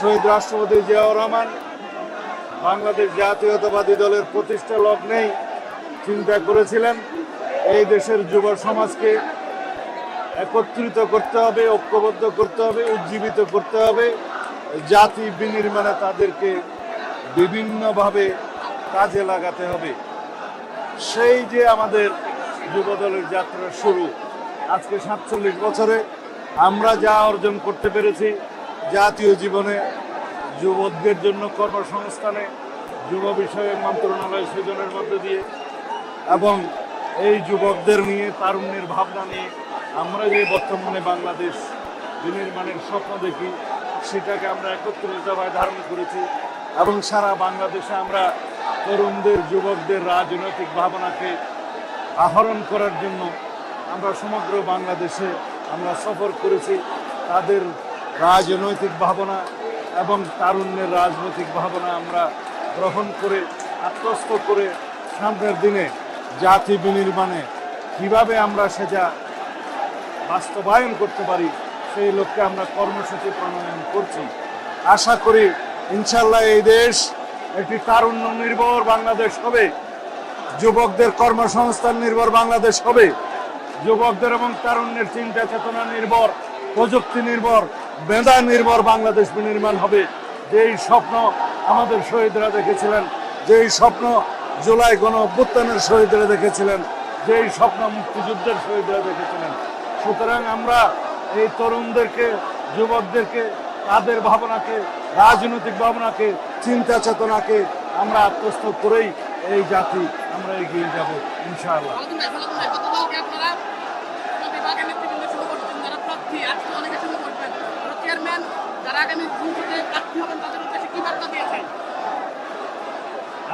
শহীদ রাষ্ট্রপতি জিয়াউর রহমান বাংলাদেশ জাতীয়তাবাদী দলের প্রতিষ্ঠা লগ্নেই চিন্তা করেছিলেন এই দেশের যুব সমাজকে একত্রিত করতে হবে, ঐক্যবদ্ধ করতে হবে, উজ্জীবিত করতে হবে, জাতি বিনির্মাণে তাদেরকে বিভিন্নভাবে কাজে লাগাতে হবে। সেই যে আমাদের যুবদলের যাত্রা শুরু, আজকে ৪৭ বছরে আমরা যা অর্জন করতে পেরেছি জাতীয় জীবনে, যুবকদের জন্য কর্মসংস্থানে, যুব বিষয়ক মন্ত্রণালয় সৃজনের মধ্য দিয়ে এবং এই যুবকদের নিয়ে, তারুণ্যের ভাবনা নিয়ে আমরা যে বর্তমানে বাংলাদেশ বিনির্মাণের স্বপ্ন দেখি সেটাকে আমরা একত্রিতভাবে ধারণ করেছি এবং সারা বাংলাদেশে আমরা তরুণদের, যুবকদের রাজনৈতিক ভাবনাকে আহরণ করার জন্য আমরা সমগ্র বাংলাদেশে আমরা সফর করেছি। তাদের রাজনৈতিক ভাবনা এবং তারুণ্যের রাজনৈতিক ভাবনা আমরা গ্রহণ করে আত্মস্থ করে সামনের দিনে জাতি বিনির্মাণে কীভাবে আমরা সেটা বাস্তবায়ন করতে পারি সেই লক্ষ্যে আমরা কর্মসূচি প্রণয়ন করছি। আশা করি ইনশাল্লাহ এই দেশ একটি তারুণ্য নির্ভর বাংলাদেশ হবে, যুবকদের কর্মসংস্থান নির্ভর বাংলাদেশ হবে, যুবকদের এবং তারুণ্যের চিন্তা চেতনা নির্ভর, প্রযুক্তি নির্ভর, মেধা নির্ভর বাংলাদেশ বিনির্মাণ হবে। যেই স্বপ্ন আমাদের শহীদরা দেখেছিলেন, যেই স্বপ্ন জুলাই গণ অভ্যুত্থানের শহীদরা দেখেছিলেন, যেই স্বপ্ন মুক্তিযুদ্ধের শহীদরা দেখেছিলেন। সুতরাং আমরা এই তরুণদেরকে, যুবকদেরকে, তাদের ভাবনাকে, রাজনৈতিক ভাবনাকে, চিন্তা চেতনাকে আমরা আত্মস্থ করেই এই জাতি আমরা এগিয়ে যাব ইনশাআল্লাহ।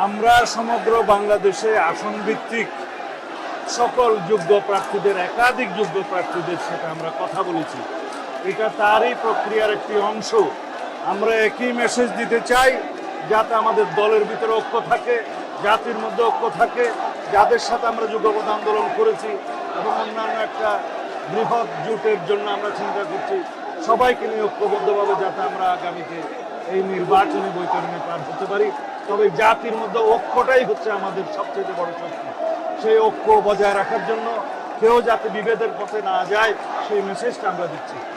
আমরা সমগ্র বাংলাদেশে আসন ভিত্তিক সকল যোগ্য প্রার্থীদের, একাধিক যোগ্য প্রার্থীদের সাথে আমরা কথা বলেছি। এটা তারই প্রক্রিয়ার একটি অংশ। আমরা একই মেসেজ দিতে চাই যাতে আমাদের দলের ভিতরে ঐক্য থাকে, জাতির মধ্যে ঐক্য থাকে, যাদের সাথে আমরা যুগপৎ আন্দোলন করেছি এবং অন্যান্য একটা বৃহৎ জোটের জন্য আমরা চিন্তা করছি, সবাইকে নিয়ে ঐক্যবদ্ধভাবে যাতে আমরা আগামীতে এই নির্বাচনী বৈতরণে পার হতে পারি। তবে জাতির মধ্যে ঐক্যটাই হচ্ছে আমাদের সবচেয়ে বড় শক্তি। সেই ঐক্য বজায় রাখার জন্য কেউ যাতে বিভেদের পথে না যায় সেই মেসেজটা আমরা দিচ্ছি।